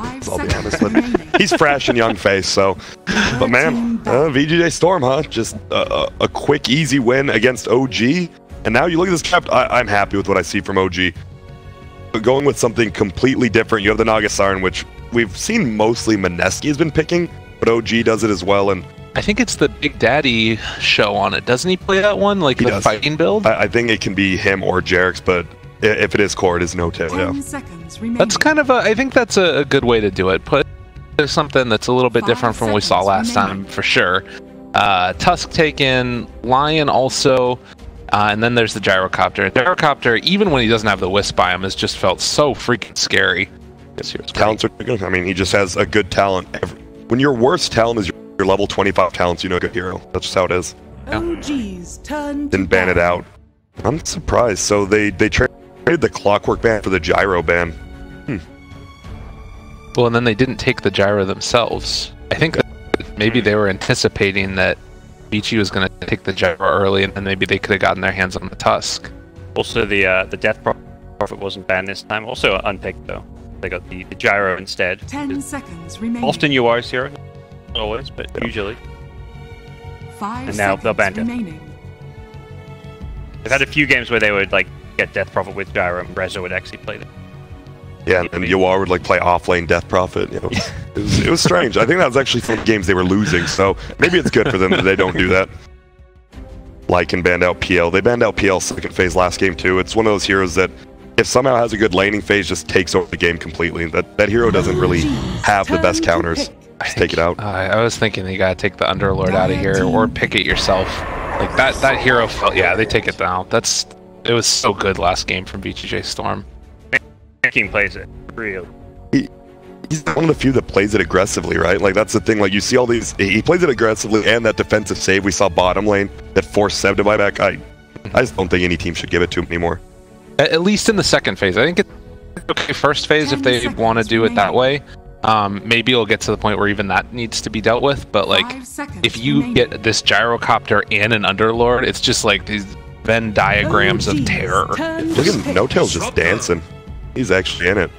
happens, I'll be honest. But he's fresh and young face, so. But man, VGJ Storm, huh? Just a quick, easy win against OG. And now you look at this cap, I'm happy with what I see from OG. But going with something completely different, you have the Naga Siren, which we've seen mostly Mineski has been picking, but OG does it as well. And I think it's the Big Daddy show on it. Doesn't he play that one, like the fighting build? I think it can be him or Jarex, but if it is core, it is no tail. Yeah. That's kind of I think that's a good way to do it. Put something that's a little bit different from what we saw last time, for sure. Tusk taken, Lion also, and then there's the Gyrocopter. Gyrocopter, even when he doesn't have the Wisp by him, has just felt so freaking scary. Talents are good. I mean, he just has a good talent. When your worst talent is your level 25 talents, you know, a good hero. That's just how it is. OG's turn. Then ban it out. I'm surprised. So they traded the Clockwork ban for the Gyro ban. Well, and then they didn't take the Gyro themselves. I think maybe they were anticipating that VG was going to take the Gyro early, and then maybe they could have gotten their hands on the Tusk. Also, the Death Prophet wasn't banned this time. Also unpicked though. They got the Gyro instead. 10 seconds remaining. Often UR's hero, not always, but usually. 5 and now they'll ban it. remaining. They've had a few games where they would like get Death Prophet with Gyro, and Rezo would actually play them. Yeah, and UR would like play offlane Death Prophet. You know, it was strange. I think that was actually from games they were losing, so maybe it's good for them that they don't do that. Lycan banned out PL. They banned out PL second phase last game too. It's one of those heroes that, if somehow has a good laning phase, just takes over the game completely. That hero doesn't really have the best counters. Just take it out. I was thinking you gotta take the Underlord out of here, or pick it yourself. Like that hero felt. Yeah, they take it down. It was so good last game from VGJ Storm. King plays it real. He's one of the few that plays it aggressively, right? Like that's the thing. Like you see all these, he plays it aggressively, and that defensive save we saw bottom lane that forced Sev to buy back. I just don't think any team should give it to him anymore. At least in the second phase. I think it's okay first phase if they want to do it that way. Maybe it'll get to the point where even that needs to be dealt with. But like, if you get this Gyrocopter and an Underlord, it's just like these Venn diagrams of terror. Look at No Tail's just dancing. He's actually in it.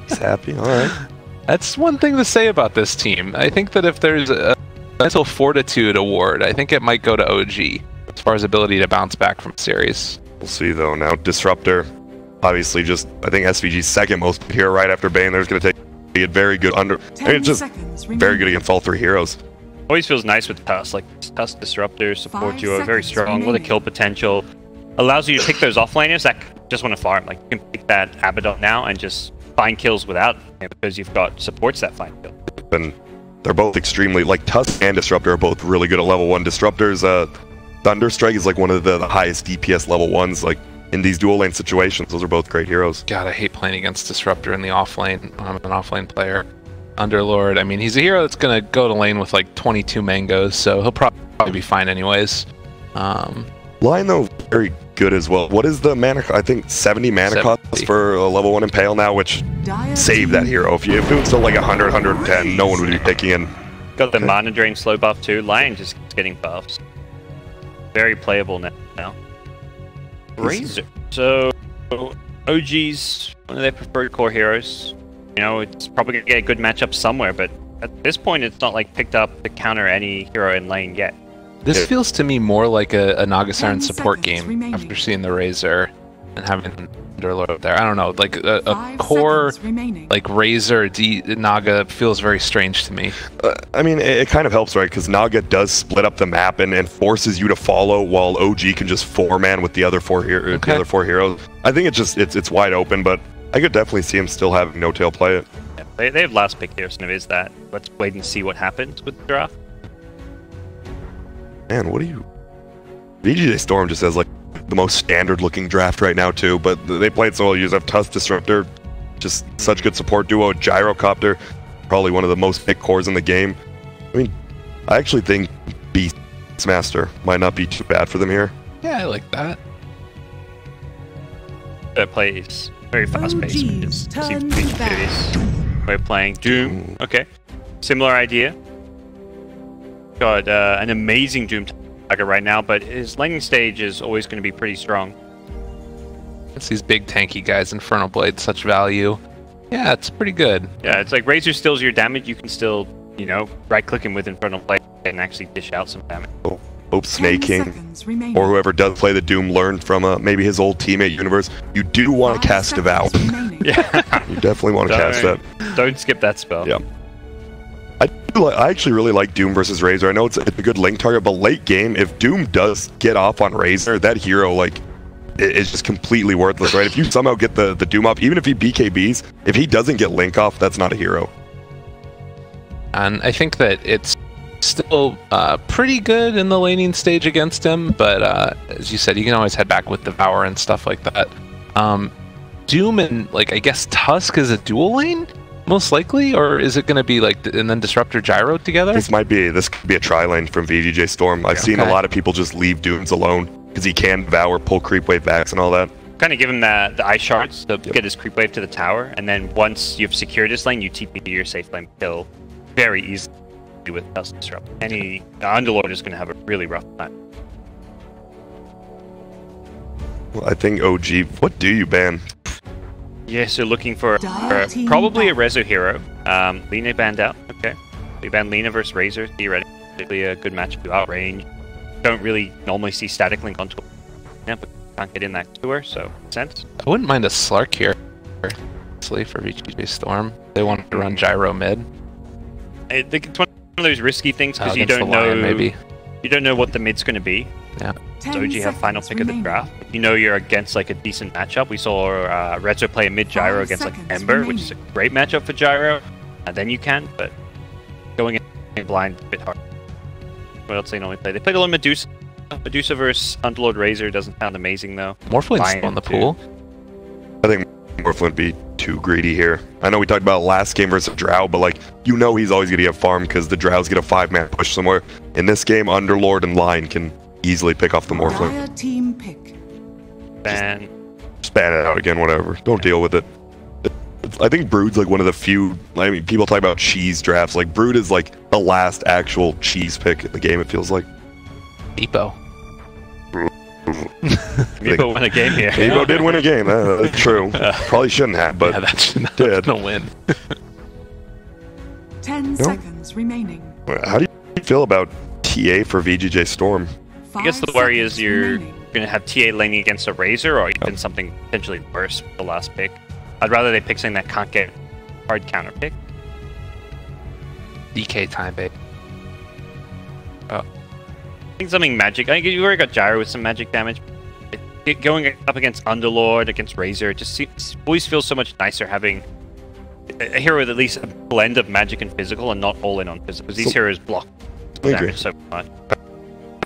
He's happy. All right. That's one thing to say about this team. I think that if there's a mental fortitude award, I think it might go to OG as far as ability to bounce back from series. We'll see though. Now Disruptor, obviously, just I think SVG's second most hero right after Bane. There's going to take it very good under. It's just very good against all three heroes. Always feels nice with Tusk. Like Tusk Disruptor support duo, very strong. What a kill potential. Allows you to pick those offlaners that just want to farm. Like you can pick that Abaddon now and just find kills without it because you've got supports that find kills. And they're both extremely, like Tusk and Disruptor are both really good at level 1. Disruptor's Thunderstrike is like one of the highest DPS level 1s like in these dual lane situations. Those are both great heroes. God, I hate playing against Disruptor in the offlane. I'm an offlane player. Underlord, I mean, he's a hero that's going to go to lane with like 22 mangoes, so he'll probably be fine anyways. Lion though, very good as well. What is the mana? I think 70 mana cost for a level 1 Impale now, which saved that hero. If it was still like 100, 110, no one would be picking in. Got the mana drain slow buff too. Lion just keeps getting buffs. Very playable now. Razor. So OG's one of their preferred core heroes. You know, it's probably gonna get a good matchup somewhere, but at this point, it's not like picked up to counter any hero in lane yet. This feels to me more like a Naga Siren support game after seeing the Razor and having Underlord there. I don't know, like a core like Razor Naga feels very strange to me. I mean, it kind of helps, right? Because Naga does split up the map and forces you to follow, while OG can just 4-man with the other four heroes. I think it's wide open, but I could definitely see him still having No Tail play it. Yeah, they have last pick here, so it is that. Let's wait and see what happens with the draft. Man, what do you... VGJ Storm just has like the most standard looking draft right now too, but they played so well. You have Tusk Disruptor, just such good support duo. Gyrocopter, probably one of the most picked cores in the game. I mean, I actually think Beastmaster might not be too bad for them here. Yeah, I like that. That plays very fast paced. Seems to be curious. We're playing Doom. Okay, similar idea. Got an amazing Doom target right now, but his laning stage is always going to be pretty strong. It's these big tanky guys, Infernal Blade, such value. Yeah, it's pretty good. Yeah, it's like Razor steals your damage. You can still, you know, right-click him with Infernal Blade and actually dish out some damage. Hope Snaking or whoever does play the Doom learned from maybe his old teammate Universe. You do want to cast Devour. Yeah, You definitely want to cast that. Don't skip that spell. Yeah. I actually really like Doom versus Razor. I know it's a good link target, but late game, if Doom does get off on Razor, that hero, like, is just completely worthless, right? If you somehow get the Doom off, even if he BKBs, if he doesn't get link off, that's not a hero. And I think that it's still pretty good in the laning stage against him, but as you said, you can always head back with Devour and stuff like that. Doom and, like, I guess Tusk is a dual lane? Most likely, or is it going to be like and then Disruptor Gyro together? This could be a tri-lane from VGJ Storm. I've seen a lot of people just leave Dooms alone because he can Devour, pull creep wave backs and all that. Kind of give him the ice shards to get his creep wave to the tower, and then once you've secured his lane, you TP to your safe lane kill very easily with Tusk Disrupt. Any Underlord is going to have a really rough time. Well, I think OG, what do you ban? Yeah, so looking for probably a Rezo hero. Lina banned out. Okay. We banned Lina versus Razor. Theoretically a good matchup to outrange. Don't really normally see static link onto yeah, but can't get in that to her, so makes sense. I wouldn't mind a Slark here. Honestly, for VGJ Storm. They want to run Gyro mid. I think it's one of those risky things because you Against don't the Lion, know maybe. you don't know what the mid's going to be. Yeah. Does OG have final pick of the draft? You know you're against like a decent matchup. We saw Rezo play a mid Gyro against like Ember, which is a great matchup for Gyro. And then you can, but going in blind is a bit hard. What else they normally play? They played a little Medusa. Medusa versus Underlord Razor doesn't sound amazing though. Morphline's still in the pool. I think Morphlin would be too greedy here. I know we talked about last game versus Drow, but like, you know he's always going to get farm because the Drows get a 5-man push somewhere. In this game, Underlord and Lion can easily pick off the Morphlin. Team pick. And Span it out again, whatever. Don't deal with it. I think Brood's like one of the few, I mean, people talk about cheese drafts. Like, Brood is like the last actual cheese pick in the game, it feels like. Depot. Meepo won a game here. Meepo did win a game, that's true. Probably shouldn't have, but Yeah, that's did. no win. 10 seconds remaining. How do you feel about TA for VGJ Storm? I guess the worry is you're going to have TA laning against a Razor or even something potentially worse with the last pick. I'd rather they pick something that can't get hard counter pick. DK time, babe. I think something magic. I think you already got Gyro with some magic damage. Going up against Underlord, against Razor, it just always feels so much nicer having a hero with at least a blend of magic and physical and not all in on physical. Because these heroes block damage so much.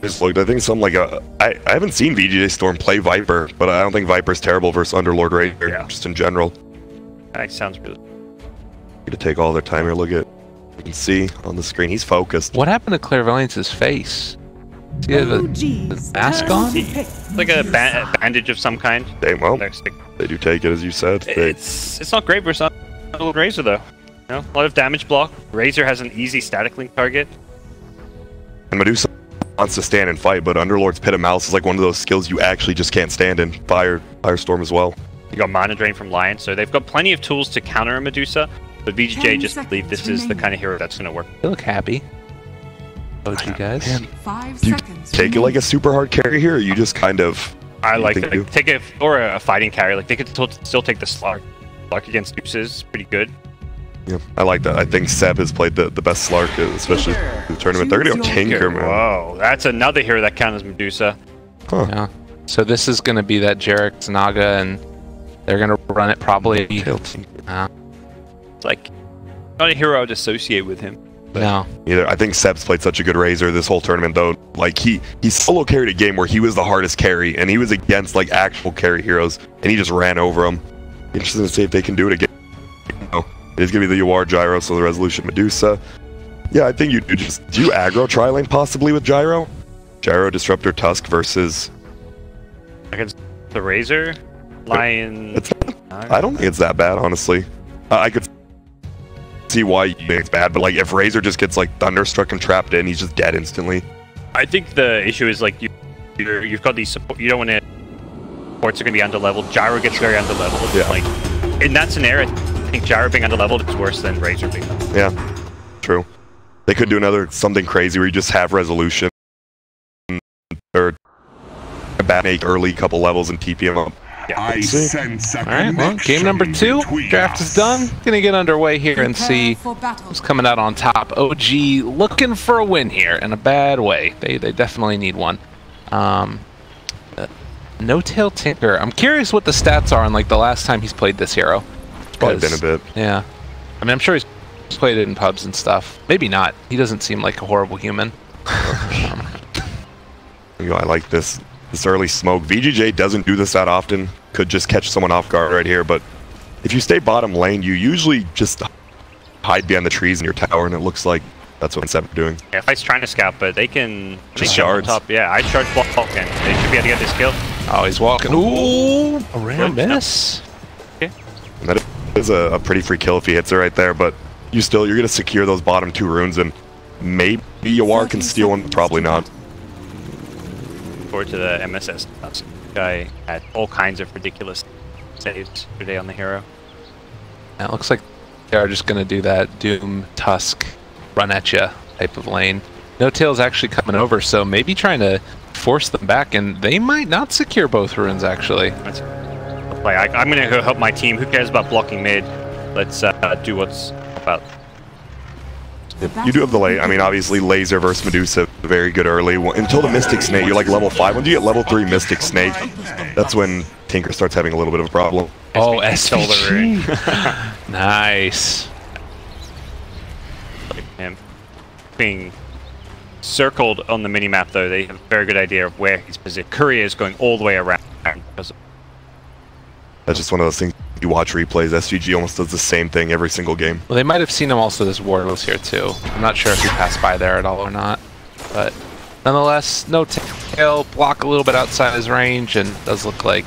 Just looked. I think some like I haven't seen VGJ Storm play Viper, but I don't think Viper's terrible versus Underlord Razor, just in general. That sounds really... To take all their time here, look at, you can see on the screen, he's focused. What happened to Clairvoyance's face? Does he have the mask on? Like a bandage of some kind. Well, they do take it, as you said. It's not great versus Underlord Razor, though. You know, a lot of damage block. Razor has an easy static link target. And Medusa wants to stand and fight, but Underlord's Pit of Malice is like one of those skills you actually just can't stand in. Firestorm as well. You got Mana Drain from Lion, so they've got plenty of tools to counter a Medusa, but VGJ just believe this is the kind of hero that's going to work. You look happy. OG guys. Do you take it like a super hard carry here, or you just kind of... I like that. Like, take it, or a fighting carry. Like, they could still take the Slark. Slark against Deuces, pretty good. Yeah, I like that. I think Seb has played the best Slark, especially in the tournament. They're going to go Tinker, man. Whoa, that's another hero that counts as Medusa. Huh. Yeah. So this is going to be that Jarek's Naga, and they're going to run it probably... It's like, not a hero I would associate with him. No. Either. I think Seb's played such a good Razor this whole tournament, though. Like, he solo carried a game where he was the hardest carry, and he was against, like, actual carry heroes, and he just ran over them. Interesting to see if they can do it again. It is going to be the UR Gyro, so the Resolution Medusa. Yeah, I think you do you aggro tri-lane possibly with Gyro? Gyro, Disruptor, Tusk versus... Against the Razor? Lion... I don't think it's that bad, honestly. I could see why you think it's bad, but like if Razor just gets like Thunderstruck and trapped in, he's just dead instantly. I think the issue is like you've got these support. You don't want to... Supports are going to be underleveled. Gyro gets very underleveled. Yeah. Like, in that scenario... I think Gyro being underleveled is worse than Razor being underleveled. Yeah, true. They could do something crazy where you just have resolution or a bad make early couple levels and TP him up. Yeah. Alright, well, game number 2. Draft is done. Gonna get underway here and see who's coming out on top. OG looking for a win here in a bad way. They definitely need one. No Tail Tinker. I'm curious what the stats are on like the last time he's played this hero. Probably been a bit. Yeah. I mean, I'm sure he's played it in pubs and stuff. Maybe not. He doesn't seem like a horrible human. You know, I like this early smoke. VGJ doesn't do this that often. Could just catch someone off guard right here, but if you stay bottom lane, you usually just hide behind the trees in your tower, and it looks like that's what Incep's doing. Yeah, Fight's trying to scout, but they can just shards. Top. Yeah, I charge block, and they should be able to get this kill. Oh, he's walking. Ooh, a rare miss. Okay. And that is a pretty free kill if he hits it right there, but you're going to secure those bottom 2 runes, and maybe Yawar can steal one, probably not. Forward to the MSS. This guy had all kinds of ridiculous saves today on the hero. Yeah, it looks like they're just going to do that Doom, Tusk, run at ya type of lane. No Tail's actually coming over, so maybe trying to force them back, and they might not secure both runes, actually. That's a play. I'm going to go help my team. Who cares about blocking mid? Let's do what's about. You do have the lane. I mean, obviously, Laser versus Medusa, very good early. Until the Mystic Snake, you're like level 5. When you get level 3 Mystic Snake, that's when Tinker starts having a little bit of a problem. Oh, SVG. Nice. Him being circled on the minimap, though, they have a very good idea of where his position. Courier is going all the way around. That's just one of those things. You watch replays, SVG almost does the same thing every single game. Well, they might have seen him also this Ward was here too. I'm not sure if he passed by there at all or not. But nonetheless, No Tail, block a little bit outside his range, and does look like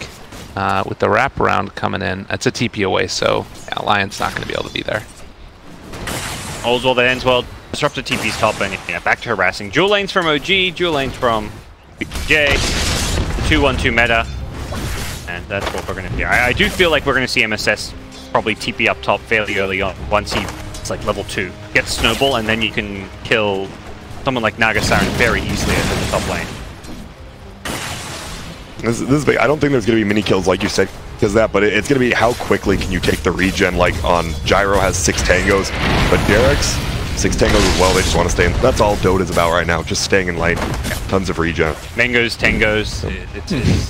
with the wraparound coming in, that's a TP away, so yeah, Lion's not going to be able to be there. All's well that ends well. Disruptor TP's top and yeah, back to harassing. Dual lanes from OG, dual lanes from VGJ, the 2-1-2 meta. And that's what we're going to do. I do feel like we're going to see MSS probably TP up top fairly early on once he's like level 2. Get Snowball, and then you can kill someone like Naga Siren very easily at the top lane. This is big. I don't think there's going to be mini kills like you said because that, but it's going to be how quickly can you take the regen. Like on Gyro has 6 tangos, but Derek's 6 tangos as well. They just want to stay in. That's all Dota's about right now, just staying in lane. Tons of regen. Mangoes, tangos,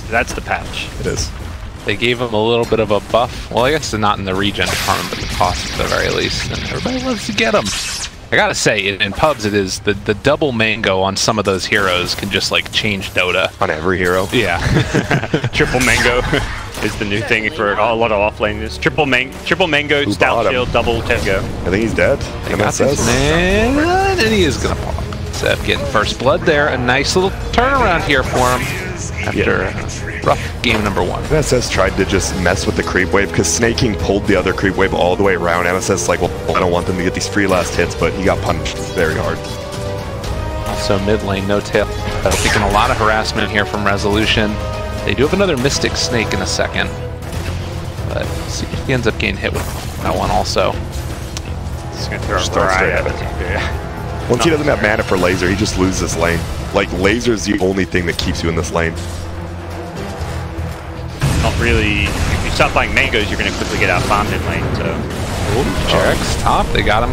that's the patch. It is. They gave him a little bit of a buff. Well, I guess they're not in the regen department, but the cost at the very least. And everybody loves to get them. I gotta say, in pubs, it is the double mango on some of those heroes can just like change Dota. On every hero. Yeah. Triple mango is the new thing for a lot of offlaners. Triple mango, Who stout shield, double tango. I think he's dead. MSS. Man, and he is gonna pop. Seth getting first blood there. A nice little turnaround here for him after rough game number 1. MSS tried to just mess with the creep wave because Snaking pulled the other creep wave all the way around. MSS like, well, I don't want them to get these free last hits, but he got punished very hard. Also mid lane, No Tail. Taking a lot of harassment here from Resolution. They do have another Mystic Snake in a second, but see if he ends up getting hit with that one also. He's gonna throw a right at it. Once he doesn't have mana for Laser, he just loses lane. Like, Laser's the only thing that keeps you in this lane. Not really. If you start playing mangoes, you're going to quickly get out farmed in lane, so... Jarek's top, they got him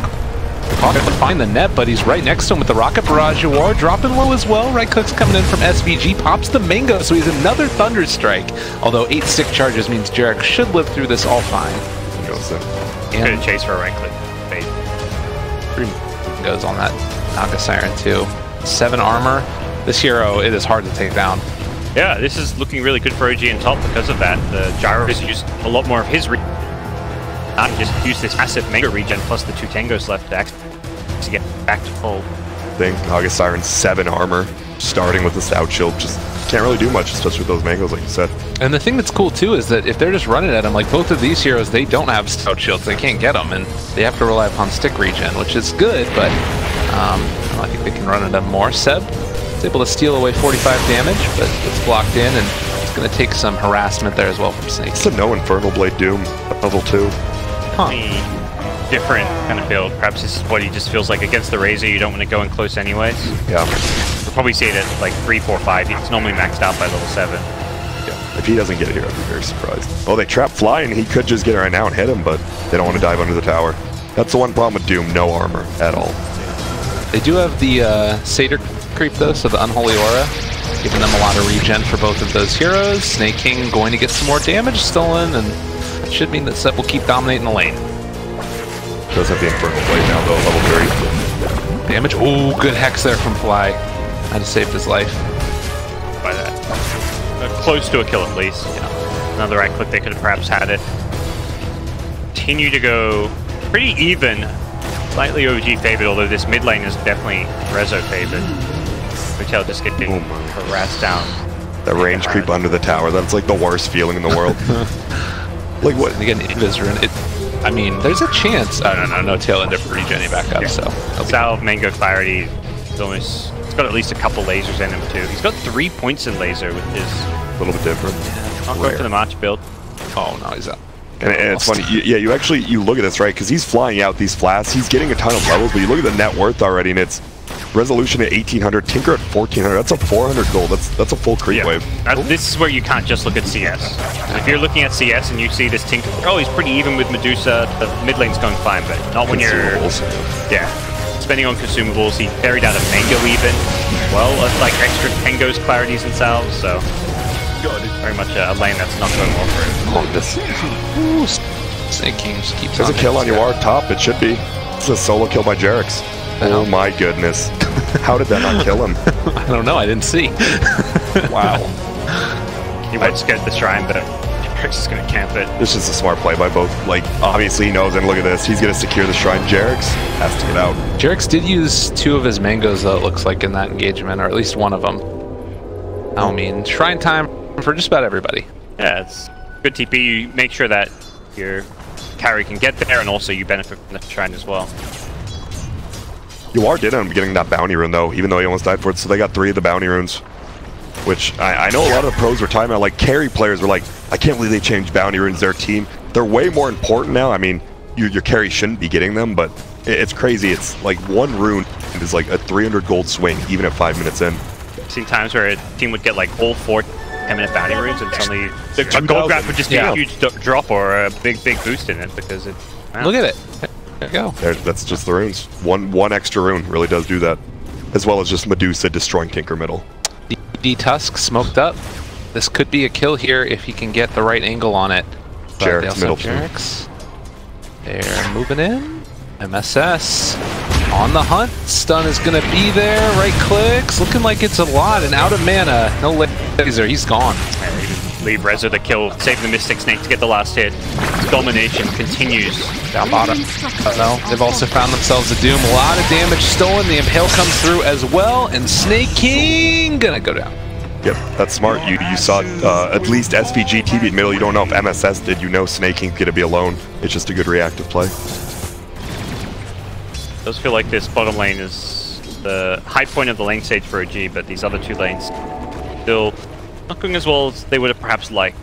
caught to find the net, but he's right next to him with the Rocket Barrage War, dropping low as well. Right click's coming in from SVG, pops the mango, so he's another Thunder Strike. Although 8 stick charges means Jarek should live through this all fine. Good chase for a right click. Goes on that Naga Siren too. 7 armor. This hero, it is hard to take down. Yeah, this is looking really good for OG and top because of that. The Gyro has used a lot more of his regen. Not just use this massive mango regen plus the 2 tangos left to get back to full. Naga Siren 7 armor, starting with the stout shield, just can't really do much, especially with those mangoes, like you said. And the thing that's cool too is that if they're just running at him, like both of these heroes, they don't have stout shields, they can't get them, and they have to rely upon stick regen, which is good, but I think they can run at them more. Seb is able to steal away 45 damage, but it's blocked in, and it's going to take some harassment there as well from Snake. So no Infernal Blade Doom, level 2. different kind of build. Perhaps this is what he just feels like against the Razor. You don't want to go in close anyways. Yeah. We'll probably see it at like 3, 4, 5. It's normally maxed out by level 7. Yeah. If he doesn't get it here, I'd be very surprised. Oh, they trap Fly, and he could just get it right now and hit him, but they don't want to dive under the tower. That's the one problem with Doom, no armor at all. They do have the Satyr creep though, so the Unholy Aura, giving them a lot of regen for both of those heroes. Snake King going to get some more damage stolen, and it should mean that Sep will keep dominating the lane. Does have the Infernal Blade now though, level 3. Damage, oh, good Hex there from Fly. Might have saved his life. By that. Close to a kill at least. Yeah. Another right click, they could have perhaps had it. Continue to go pretty even. Slightly OG favored, although this mid lane is definitely Rezo favored. Retail just getting harassed down. That range creep under the tower, that's like the worst feeling in the world. Like what? And again, Invis rune, I mean, there's a chance. Oh, no tail end of regenerating back up, so. Salve, Mango Clarity, he's got at least a couple lasers in him too. He's got 3 points in laser with his... A little bit different. Yeah, I'll go for the March build. Oh, no, he's out. And it's funny, you look at this, right? Because he's flying out these flasks, he's getting a ton of levels, but you look at the net worth already, and it's Resolution at 1800, Tinker at 1400. That's a 400 gold. That's a full creep wave. This is where you can't just look at CS. If you're looking at CS and you see this Tinker, oh, he's pretty even with Medusa. The mid lane's going fine, but not when you're spending on consumables. He carried out a Mango even, well, like extra Tengos, Clarities, and Salves. So very much a lane that's not going well for him. Oh, this. Snake King just keeps There's a kill on Yuar top. It should be. It's a solo kill by Jerix. Oh my goodness. How did that not kill him? I don't know, I didn't see. Wow. He might just get the shrine, but Jerix is going to camp it. This is a smart play by both. Like, obviously he knows, and look at this. He's going to secure the shrine. Jerix has to get out. Jerix did use 2 of his mangoes, though, it looks like, in that engagement, or at least one of them. I mean, shrine time for just about everybody. Yeah, it's good TP. You make sure that your carry can get there, and also you benefit from the shrine as well. Yuar did end up getting that bounty rune, though, even though he almost died for it, so they got 3 of the bounty runes. Which, I know a lot of the pros were talking about, like, carry players were like, I can't believe they changed bounty runes, their team. They're way more important now. I mean, your carry shouldn't be getting them, but it's crazy. It's like 1 rune is like a 300 gold swing, even at 5 minutes in. I've seen times where a team would get like all 4 10-minute bounty runes, and suddenly a gold grab would just be a huge drop or a big boost in it, because it... Wow. Look at it. There you go. That's just the runes. One extra rune really does do that. As well as just Medusa destroying Tinker middle. D-Tusk smoked up. This could be a kill here if he can get the right angle on it. Jerix middle. Jerix. They're moving in. MSS on the hunt. Stun is going to be there. Right clicks. Looking like it's a lot. And out of mana. No laser. He's gone. Leave Rezo the kill. Save the Mystic Snake to get the last hit. Domination continues. Down bottom. No, they've also found themselves a Doom. A lot of damage stolen. The Impale comes through as well. And Snake King gonna go down. Yep, that's smart. You saw at least SVG TB'd middle. You don't know if MSS did. You know Snake King's gonna be alone. It's just a good reactive play. It does feel like this bottom lane is the high point of the lane stage for OG, but these other 2 lanes still not going as well as they would have perhaps liked.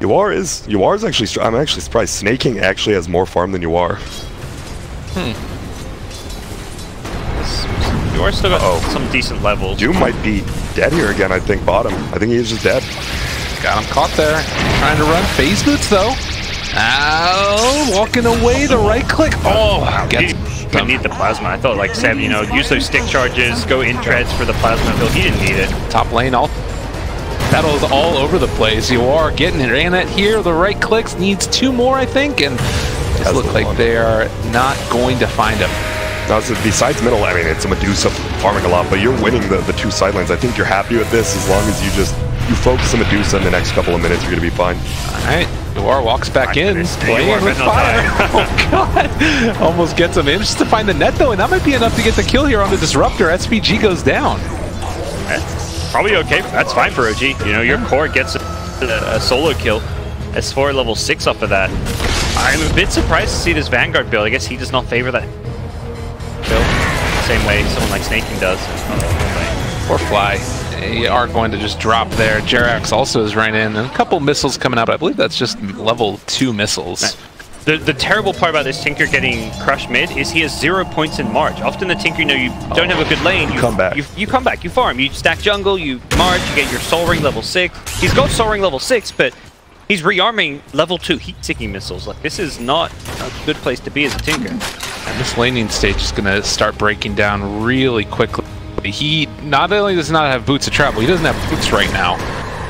Yuar is actually. I'm actually surprised. Snake King actually has more farm than Yuar. Yuar's still got some decent levels. Doom might be dead here again. I think bottom. I think he's just dead. Got him caught there. Trying to run phase boots though. Ow! Walking away. The right click. Oh, didn't need the plasma. I thought like Seb, use those stick charges, go in treads for the plasma build. He didn't need it. Top lane all. Battles all over the place. You are getting it. Ran it here. The right clicks needs 2 more, I think, and it looks like they are not going to find him. Now, besides middle, I mean, it's a Medusa farming a lot, but you're winning the 2 side lanes. I think you're happy with this as long as you focus on Medusa in the next couple of minutes. You're gonna be fine. All right. Yuar walks back in, playing with fire. Oh god! Almost gets him in just to find the net though, and that might be enough to get the kill here on the Disruptor. SVG goes down. Probably okay. That's fine for OG. Your core gets a solo kill. S4 level 6 off of that. I'm a bit surprised to see this Vanguard build. I guess he does not favor that build the same way someone like Snake King does. Or Fly. They are going to just drop there. Jerax also is right in, and a couple missiles coming out. I believe that's just level 2 missiles. The terrible part about this Tinker getting crushed mid is he has 0 points in March. Often the Tinker, you know, you don't have a good lane. You come back. You come back, you farm, you stack jungle, you March, you get your Soul Ring level 6. He's got Soul Ring level 6, but he's rearming level 2 heat-seeking missiles. Like, this is not a good place to be as a Tinker. And this laning stage is going to start breaking down really quickly. He not only does not have boots of travel, he doesn't have boots right now.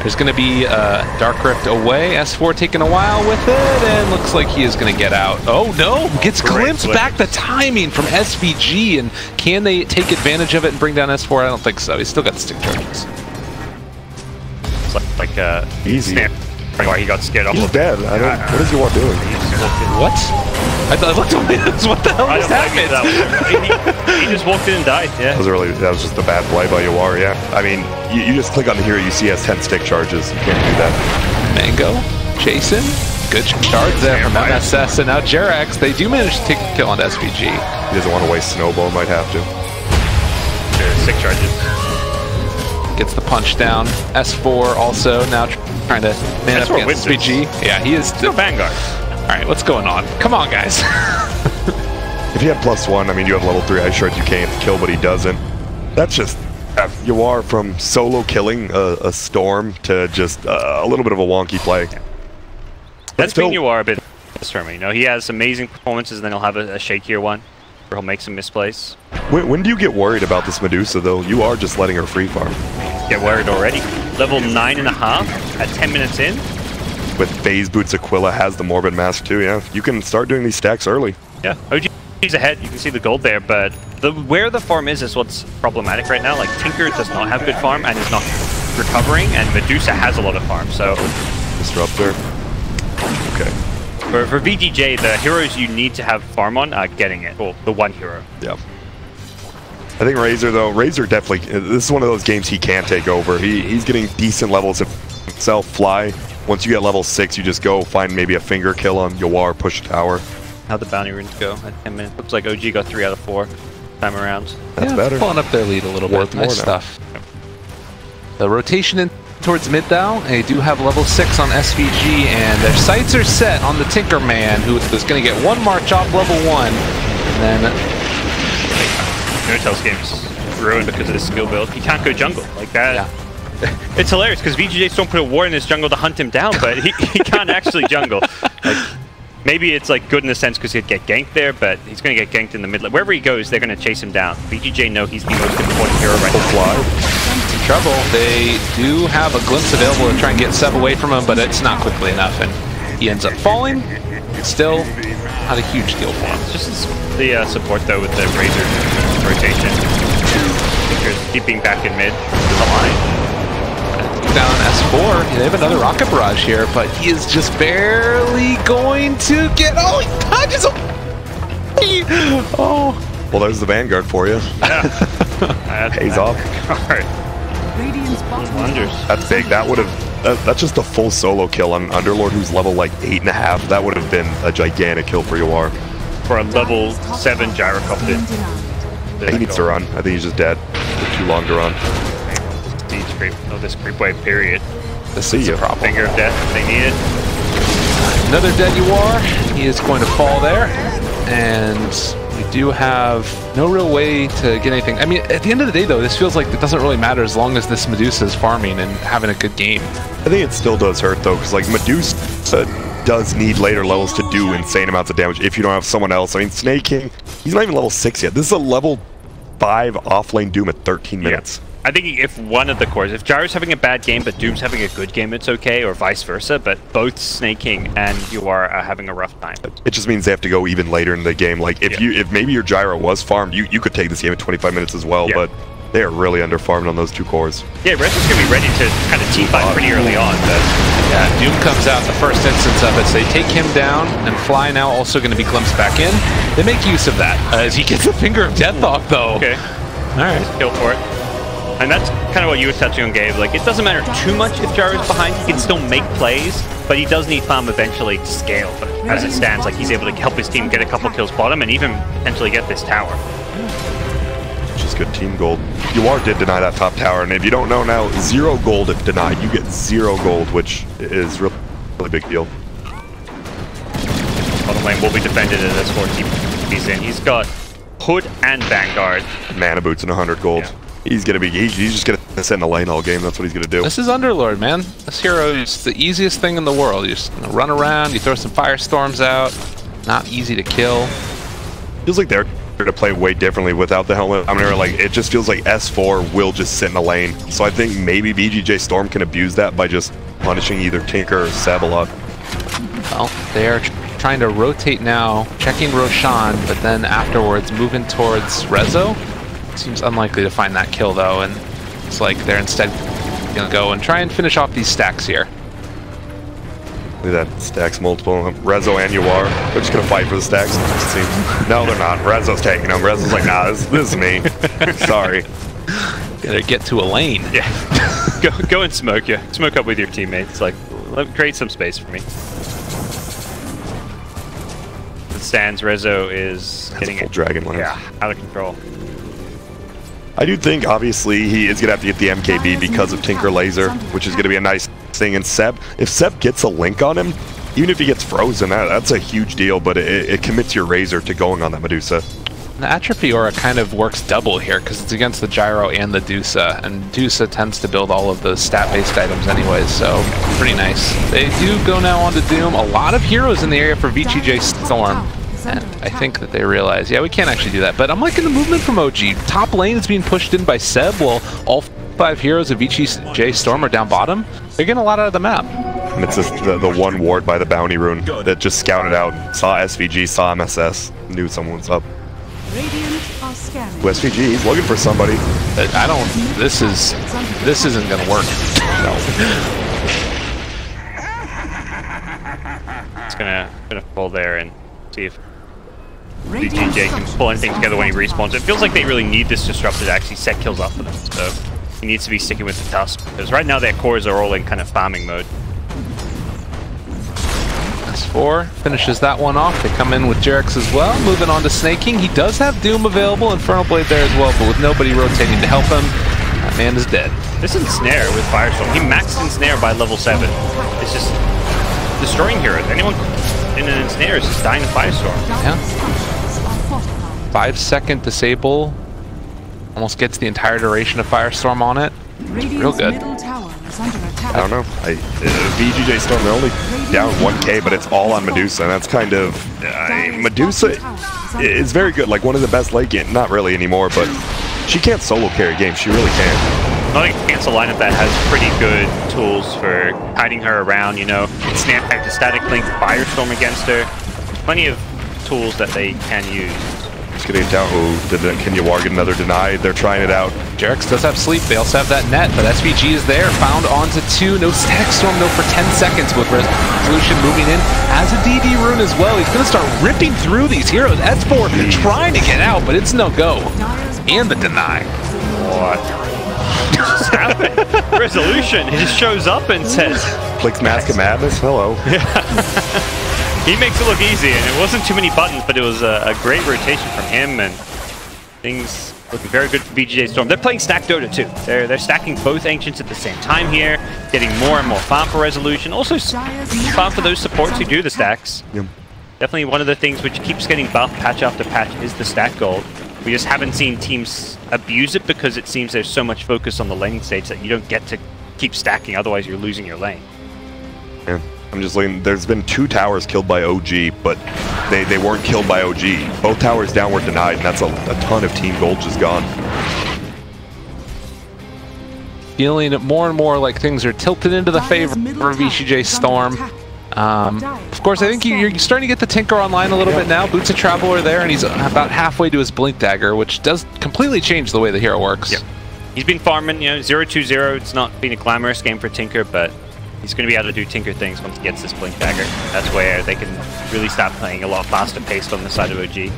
There's going to be Dark Rift away. S4 taking a while with it, and looks like he is going to get out. Oh no! Gets glimpsed back the timing from SVG, and can they take advantage of it and bring down S4? I don't think so. He's still got stick charges. It's like easy. Why he got scared off. He's dead. I don't. What is Yawar doing? What? I looked at this. What the hell just happened? He just walked in and died. Yeah. That was just a bad play by Yawar. Yeah. I mean, you just click on the hero, you see he has 10 stick charges. You can't do that. Mango, Jason, good charge there from MSS, and now Jerax. They do manage to take a kill on SVG. He doesn't want to waste Snowball. Might have to. Stick charges. Gets the punch down. S4 also now trying to man up against SVG. Yeah, he is still Vanguard. Alright, what's going on? Come on, guys. If he had +1, I mean, you have level 3 ice shards, you can't kill, but he doesn't. That's just Yawar from solo killing a storm to just a little bit of a wonky play. That's been Yawar a bit for me. You know, he has amazing performances, and then he'll have a shakier one where he'll make some misplays. When do you get worried about this Medusa, though? You are just letting her free farm. Get worried already. Level 9.5 at 10 minutes in. With Phase Boots, Aquila has the Morbid Mask too, yeah. You can start doing these stacks early. Yeah, OG's ahead, you can see the gold there, but where the farm is what's problematic right now. Like, Tinker does not have good farm and is not recovering, and Medusa has a lot of farm, so... Disruptor. Okay. For VGJ, the heroes you need to have farm on are getting it. Well, the one hero. Yeah. I think Razor, though, Razor definitely... This is one of those games he can take over. He's getting decent levels himself, fly. Once you get level 6, you just go find maybe a finger kill on Yawar, push tower. How'd the bounty runes go at 10 minutes? Looks like OG got 3 out of 4 time around. That's better. Pulling up their lead a little bit. Nice stuff. The rotation in towards mid now. They do have level 6 on SVG, and their sights are set on the Tinker Man, who is going to get 1 march off level 1. And then... Notel's game's ruined because of this skill build. He can't go jungle like that. Yeah. It's hilarious because VGJ don't put a ward in his jungle to hunt him down, but he can't actually jungle. Like, maybe it's like good in the sense because he'd get ganked there, but he's going to get ganked in the mid lane. Wherever he goes, they're going to chase him down. VGJ know he's the most important hero right now. Trouble. They do have a glimpse available to try and get Seb away from him, but it's not quickly enough, and he ends up falling. Still, not a huge deal for him. Just the support though with the Razor rotation. Tinker's keeping back in mid. The line. Down S4. They have another rocket barrage here, but he is just barely going to get... Oh, he dodges him! Oh. Well, there's the Vanguard for you. Yeah. Pays off. Alright. Wonders. That's big. That would have... That's just a full solo kill on Underlord, who's level like 8.5. That would have been a gigantic kill for Yawar. For a level 7 gyrocopter. He needs to run. I think he's just dead. Too long to run. This creep wave period. I see you. Finger of death if they need it. Another dead Yawar. He is going to fall there. And we do have no real way to get anything. I mean, at the end of the day, though, this feels like it doesn't really matter as long as this Medusa is farming and having a good game. I think it still does hurt, though, because like Medusa does need later levels to do insane amounts of damage if you don't have someone else. I mean, Snake King, he's not even level 6 yet. This is a level 5 offlane Doom at 13 minutes. Yeah. I think if one of the cores, if Gyro's having a bad game but Doom's having a good game, it's okay, or vice versa, but both Snake King and Yawar are having a rough time. It just means they have to go even later in the game. Like, if maybe your Gyro was farmed, you could take this game at 25 minutes as well, but they are really under-farmed on those 2 cores. Yeah, Rest is going to be ready to kind of teamfight pretty early on, but... Yeah, Doom comes out in the first instance of it, so they take him down, and Fly now also going to be glimpsed back in. They make use of that, as he gets the Finger of Death off, though. Okay. Alright. Kill for it. And that's kind of what you were touching on, Gabe. Like, it doesn't matter too much if Gyro's behind. He can still make plays, but he does need farm eventually to scale. But as it stands, like, he's able to help his team get a couple kills bottom and even potentially get this tower. Which is good team gold. Yawar did deny that top tower, and if you don't know now, 0 gold if denied. You get 0 gold, which is really big deal. Bottom lane will be defended as S4 TP's in. He's got Hood and Vanguard. Mana boots and 100 gold. Yeah. He's just gonna sit in the lane all game. That's what he's gonna do. This is Underlord, man. This hero is the easiest thing in the world. You just run around, you throw some firestorms out. Not easy to kill. Feels like they're to play way differently without the helmet. I mean, like it just feels like S4 will just sit in the lane. So I think maybe VGJ Storm can abuse that by just punishing either Tinker or Seb a lot. Well, they are trying to rotate now, checking Roshan, but then afterwards moving towards Rezo. Seems unlikely to find that kill though, and it's like they're instead gonna go and try and finish off these stacks here. Look at that, stacks multiple. Rezo and Yawar, they're just gonna fight for the stacks, it seems. No, they're not. Rezo's taking them. Rezo's like, nah, this is me. Sorry. Gotta get to a lane. Yeah. go and smoke, yeah. Smoke up with your teammates. Like, create some space for me. It stands, Rezo is getting it. Dragon lance. Yeah, out of control. I do think, obviously, he is going to have to get the MKB because of Tinker Laser, which is going to be a nice thing. And Seb, if Seb gets a link on him, even if he gets frozen, that's a huge deal, but it commits your Razor to going on that Medusa. The Atrophy Aura kind of works double here because it's against the Gyro and the Dusa, and Dusa tends to build all of those stat-based items anyways, so pretty nice. They do go now onto Doom. A lot of heroes in the area for VGJ Storm. And I think that they realize, yeah, we can't actually do that. But I'm liking the movement from OG. Top lane is being pushed in by Seb, while all 5 heroes of VGJ Storm are down bottom. They're getting a lot out of the map. And it's just the one ward by the Bounty Rune that just scouted out, saw SVG, saw MSS, knew someone was up. SVG, he's looking for somebody. I don't. This isn't gonna work. No. It's gonna fall there and see if VGJ can pull anything together when he respawns. It feels like they really need this disruptor to actually set kills up for them, so he needs to be sticking with the Tusk, because right now their cores are all in kind of farming mode. S4 finishes that one off. They come in with Jerax as well. Moving on to Snaking. He does have Doom available, Infernal Blade there as well, but with nobody rotating to help him, that man is dead. This Ensnare with Firestorm, he maxed Ensnare by level 7. It's just destroying heroes. Anyone in an Ensnare is just dying to Firestorm. Yeah. 5-second disable. Almost gets the entire duration of Firestorm on it. Real good. I don't know. VGJ Storm, they're only down 1k, but it's all on Medusa, and that's kind of... Medusa is very good, like one of the best late game. Not really anymore, but she can't solo carry games. She really can. Not against a lineup that has pretty good tools for hiding her around, you know. Snap back to Static Link, Firestorm against her. Plenty of tools that they can use. Just getting it down. Oh, can Yawar get another denied? They're trying it out. Jerax does have sleep. They also have that net, but SVG is there. Found onto 2. No Static Storm though for 10 seconds with Resolution moving in. Has a DD rune as well. He's going to start ripping through these heroes. S4 trying to get out, but it's no go. And the deny. What just happened? Resolution, he just shows up and says... Clicks Mask of Madness, hello. He makes it look easy, and it wasn't too many buttons, but it was a great rotation from him, and things looking very good for VGJ Storm. They're playing stack Dota too. They're stacking both Ancients at the same time here, getting more and more farm for Resolution. Also farm for those supports who do the stacks. Yep. Definitely one of the things which keeps getting buffed patch after patch is the stack gold. We just haven't seen teams abuse it because it seems there's so much focus on the laning stage that you don't get to keep stacking, otherwise you're losing your lane. Yeah. I'm just looking, there's been 2 towers killed by OG, but they weren't killed by OG. Both towers down were denied, and that's a ton of team gold just gone. Feeling it more and more like things are tilted into the favor for VGJ Storm. Of course, I think you're starting to get the Tinker online a little bit now. Boots of Traveler there, and he's about halfway to his Blink Dagger, which does completely change the way the hero works. Yep. He's been farming, you know, 0-2-0. It's not been a glamorous game for Tinker, but he's going to be able to do Tinker things once he gets this Blink Dagger. That's where they can really start playing a lot faster paced on the side of OG.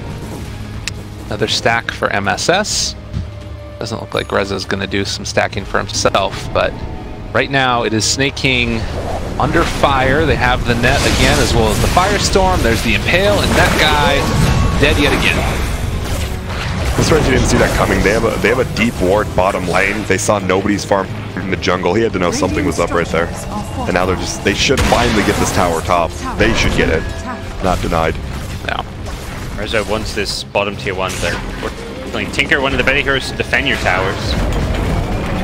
Another stack for MSS. Doesn't look like Reza's going to do some stacking for himself, but right now it is Snaking under fire. They have the net again, as well as the Firestorm. There's the Impale, and that guy dead yet again. I'm surprised you didn't see that coming. They have a deep ward bottom lane. They saw nobody's farm in the jungle. He had to know something was up right there. And now they should finally get this tower top. They should get it. not denied. No. Rezo wants this bottom tier 1 there. Tinker, one of the better heroes to defend your towers.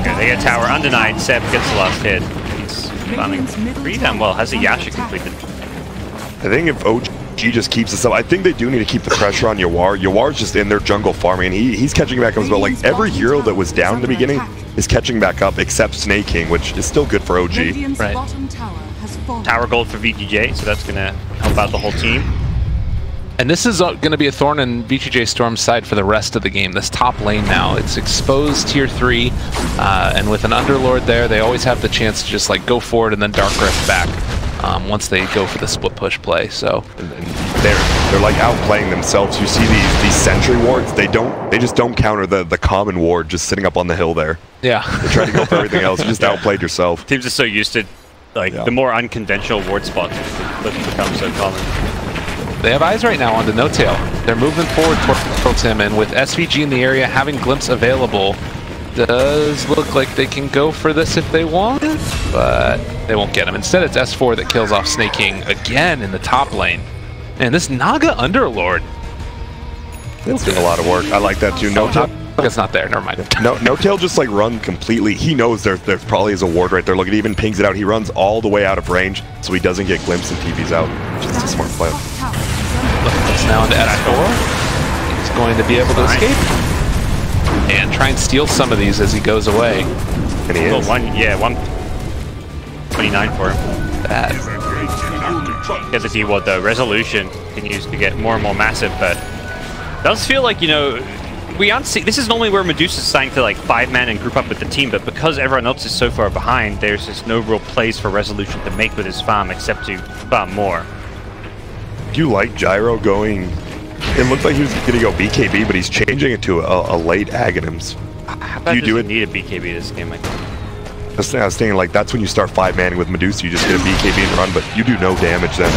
Okay, they get tower undenied. Seb gets the last hit. He's farming pretty damn well. Has a Yasha completed. I think if OG just keeps this up, I think they do need to keep the pressure on Yawar. Yawar's just in their jungle farming, and he's catching back up as well. Like, every hero that was down in the beginning is catching back up, except Snake King, which is still good for OG. Right. Tower gold for VGJ, so that's going to help out the whole team. And this is going to be a thorn in VGJ Storm's side for the rest of the game. This top lane now, it's exposed tier 3, and with an Underlord there, they always have the chance to just like go forward and then Dark Rift back once they go for the split push play. So and they're like outplaying themselves. You see these sentry wards, they just don't counter the common ward just sitting up on the hill there. yeah, They try to go for everything else. You just outplayed yourself. Teams are so used to like the more unconventional ward spots that become so common. they have eyes right now on the No-Tail. They're moving forward towards him, and with SVG in the area, having Glimpse available, does look like they can go for this if they want, but they won't get him. Instead, it's S4 that kills off Snake King again in the top lane. And this Naga Underlord. It's doing a lot of work. I like that too. No-Tail. It's not there. Never mind. No-Tail just like run completely. He knows there probably is a ward right there. Look, it even pings it out. He runs all the way out of range, so he doesn't get glimpsed and TVs out. Just a smart play. Looks now into S4. He's going to be able to escape and try and steal some of these as he goes away. And he is. 129 for him. Bad. Gets a D-Ward though. Resolution continues to get more and more massive, but does feel like, you know, we aren't seeing. This is normally where Medusa's starting to like 5-man and group up with the team, but because everyone else is so far behind, there's just no real plays for Resolution to make with his farm except to farm more. Do you like Gyro going? It looked like he was going to go BKB, but he's changing it to a late Aghanims. How about you do it? Need a BKB this game? I think. I was thinking like that's when you start 5-manning with Medusa. You just get a BKB and run, but you do no damage then.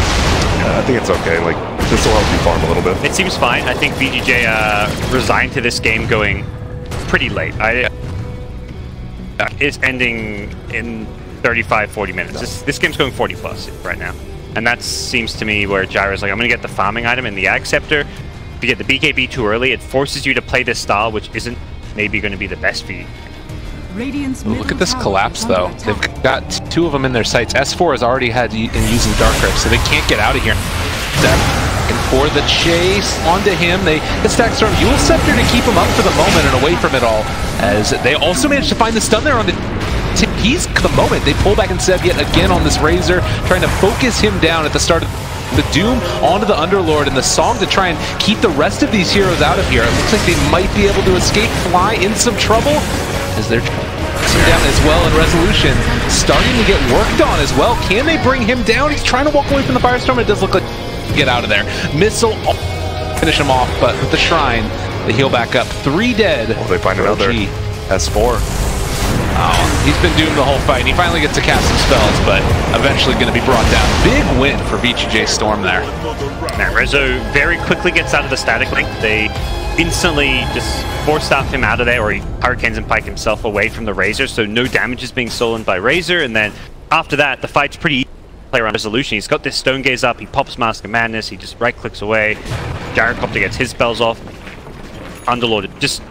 I think it's okay. Like, this will help you farm a little bit. It seems fine. I think VGJ resigned to this game going pretty late. It's ending in 35-40 minutes. This game's going 40 plus right now. And that seems to me where Gyro's like, I'm going to get the farming item in the Ag Scepter. If you get the BKB too early, it forces you to play this style, which isn't maybe going to be the best for you. Look at this collapse, though. They've got 2 of them in their sights. S4 has already had in using Dark Rift, so they can't get out of here. And for the chase onto him, they get Stack Storm Eul Scepter to keep him up for the moment and away from it all. As they also managed to find the stun there on the He's the moment. They pull back and Seb yet again on this Razor, trying to focus him down at the start of the Doom onto the Underlord, and the song to try and keep the rest of these heroes out of here. It looks like they might be able to escape. Fly in some trouble as they're down as well, and Resolution starting to get worked on as well. Can they bring him down? He's trying to walk away from the Firestorm. It does look like get out of there. Missile finish him off, but with the Shrine, they heal back up. 3 dead. Well, they find another S4. Oh, he's been doomed the whole fight. He finally gets to cast some spells, but eventually going to be brought down. Big win for VGJ Storm there. Now, Rezo very quickly gets out of the static link. They instantly just force-staff him out of there, or he Hurricanes and Pike himself away from the Razor, so no damage is being stolen by Razor. And then after that, the fight's pretty easy to play around Resolution. He's got this Stone Gaze up, he pops Mask of Madness, he just right-clicks away. Gyrocopter gets his spells off. Underlord, just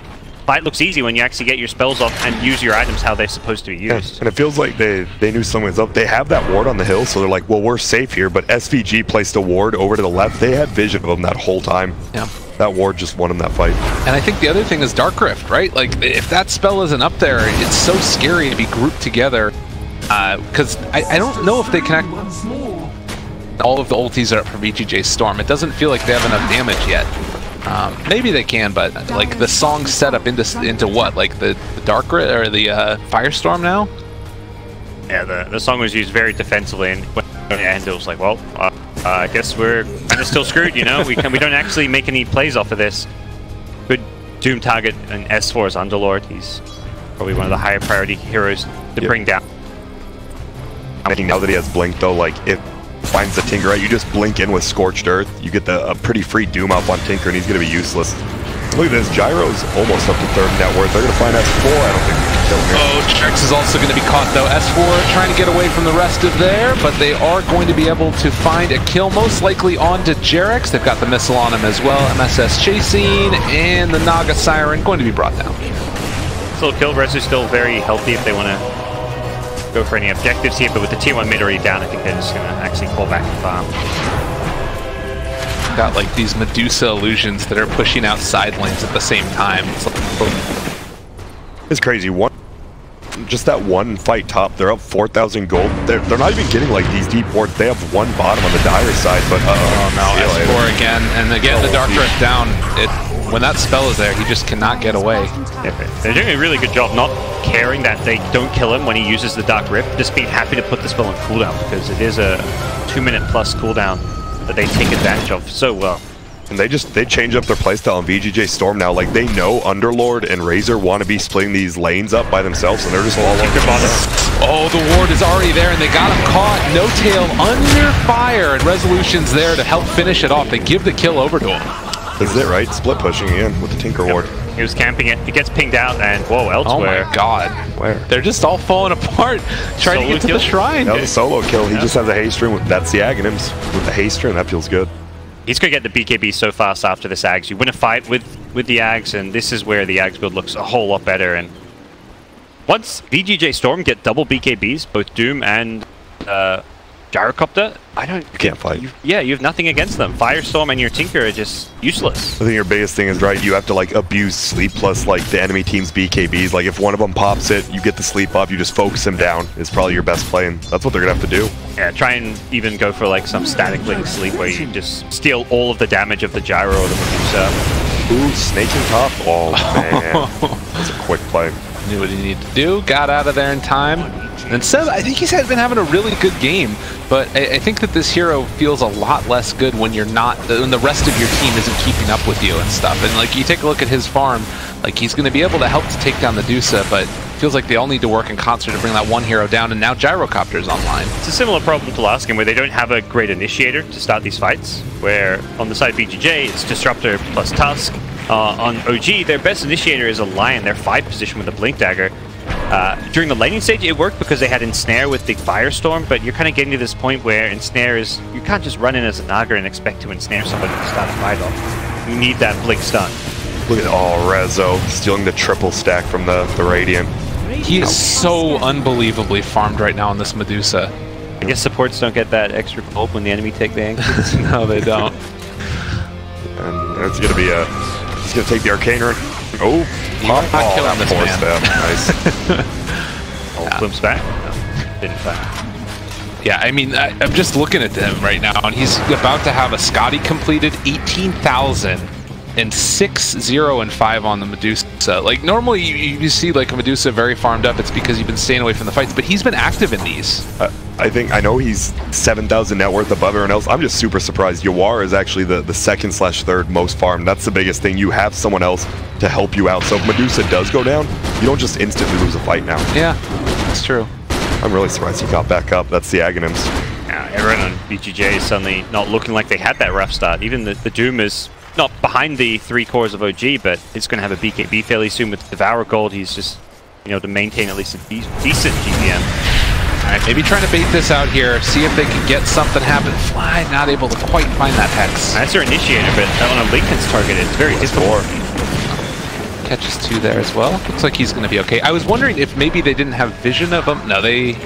fight looks easy when you actually get your spells off and use your items how they're supposed to be used. And it feels like they knew someone was up. They have that ward on the hill, so they're like, well, we're safe here, but SVG placed a ward over to the left. They had vision of him that whole time. Yeah. That ward just won him that fight. And I think the other thing is Dark Rift, right? Like, if that spell isn't up there, it's so scary to be grouped together. Because I don't know if they can all of the ultis are up for VGJ Storm. It doesn't feel like they have enough damage yet. Maybe they can, but like the song set up into what? Like the Dark Rift or the Firestorm now? Yeah, the song was used very defensively, and when it ended, it was like, well, I guess we're kind of still screwed, you know? We don't actually make any plays off of this. Good Doom target, and S4 is Underlord. He's probably one of the higher priority heroes to bring down. I think now that he has Blink, though, like, it finds the Tinker, right? You just blink in with Scorched Earth, you get a pretty free Doom up on Tinker, and he's going to be useless. Look at this, Gyro's almost up to 3rd net worth. They're going to find S4, I don't think. Oh, Trex is also going to be caught though. S4 trying to get away from the rest of there, but they are going to be able to find a kill, most likely onto Jerex. They've got the missile on him as well. MSS chasing, and the Naga Siren going to be brought down. Still, kill res is still very healthy if they want to go for any objectives here, but with the tier 1 mid already down, I think they're just going to actually fall back and farm. Got like these Medusa illusions that are pushing out side lanes at the same time. It's crazy. Just that one fight top, they're up 4,000 gold. They're not even getting like these deep wards. They have one bottom on the dire side, but oh no, S4 again, and again the Dark Drift down. When that spell is there, he just cannot get away. They're doing a really good job not caring that they don't kill him when he uses the Dark Rift, just being happy to put the spell on cooldown, because it is a 2-minute plus cooldown that they take advantage of so well. And they change up their playstyle on VGJ Storm now. Like, they know Underlord and Razor want to be splitting these lanes up by themselves, and they're just all over bottom. Oh, the ward is already there, and they got him caught. No tail under fire, and Resolution's there to help finish it off. They give the kill over to him. This is it, right? Split pushing again with the Tinker ward. He was camping it. He gets pinged out, and whoa, elsewhere. Oh my god. Where? They're just all falling apart, trying to get to the shrine. That was a solo kill. He just has a haste rune. That's the Aghanims with the haste rune. That feels good. He's going to get the BKB so fast after this Ags. You win a fight with the Ags, and this is where the Ags build looks a whole lot better. And once VGJ Storm get double BKBs, both Doom and Gyrocopter, you can't fight. You have nothing against them. Firestorm and your Tinker are just useless. I think your biggest thing is, right, you have to like abuse sleep plus like the enemy team's BKBs. Like if one of them pops it, you get the sleep off, you just focus him down. It's probably your best play, and that's what they're gonna have to do. Yeah, try and even go for like some static link sleep where you just steal all of the damage of the Gyro or the Medusa. Ooh, snaking top. Oh man, that's a quick play. Knew what he needed to do, got out of there in time. And Seb, I think he's been having a really good game, but I think that this hero feels a lot less good when you're not, when the rest of your team isn't keeping up with you and stuff. And like, you take a look at his farm, like he's going to be able to help to take down the Dusa, but feels like they all need to work in concert to bring that one hero down, and now Gyrocopter's online. It's a similar problem to last game, where they don't have a great initiator to start these fights, where on the side of BGJ, it's Disruptor plus Tusk. On OG, their best initiator is a Lion, their 5 position with a Blink Dagger. During the laning stage, it worked because they had Ensnare with the Firestorm, but you're kind of getting to this point where Ensnare is, you can't just run in as a Naga and expect to ensnare somebody to start a fight off. You need that Blink stun. Look at Rezo stealing the triple stack from the Radiant. He is so unbelievably farmed right now on this Medusa. I guess supports don't get that extra gold when the enemy take the anchors. No, they don't. And it's going to be he's going to take the Arcane Rune. Oh, not killing this man. Nice. Flips back? No, didn't back. Yeah, I mean, I'm just looking at him right now, and he's about to have a Scotty completed, 18,000, and 6, 0, and 5 on the Medusa. Like, normally you see like a Medusa very farmed up, it's because you've been staying away from the fights, but he's been active in these. I know he's 7,000 net worth above everyone else. I'm just super surprised. Yawar is actually the 2nd/3rd most farmed. That's the biggest thing. You have someone else to help you out. So if Medusa does go down, you don't just instantly lose a fight now. Yeah, that's true. I'm really surprised he got back up. That's the Aghanims. Yeah, everyone on VGJ is suddenly not looking like they had that rough start. Even the Doom is not behind the 3 cores of OG, but it's going to have a BKB fairly soon with Devour Gold. He's just, to maintain at least a decent GPM. Alright, maybe trying to bait this out here, see if they can get something happen. Fly, not able to quite find that Hex. That's their initiator, but on a Linken's target, it's very difficult. Catches 2 there as well. Looks like he's going to be okay. I was wondering if maybe they didn't have vision of him. No, they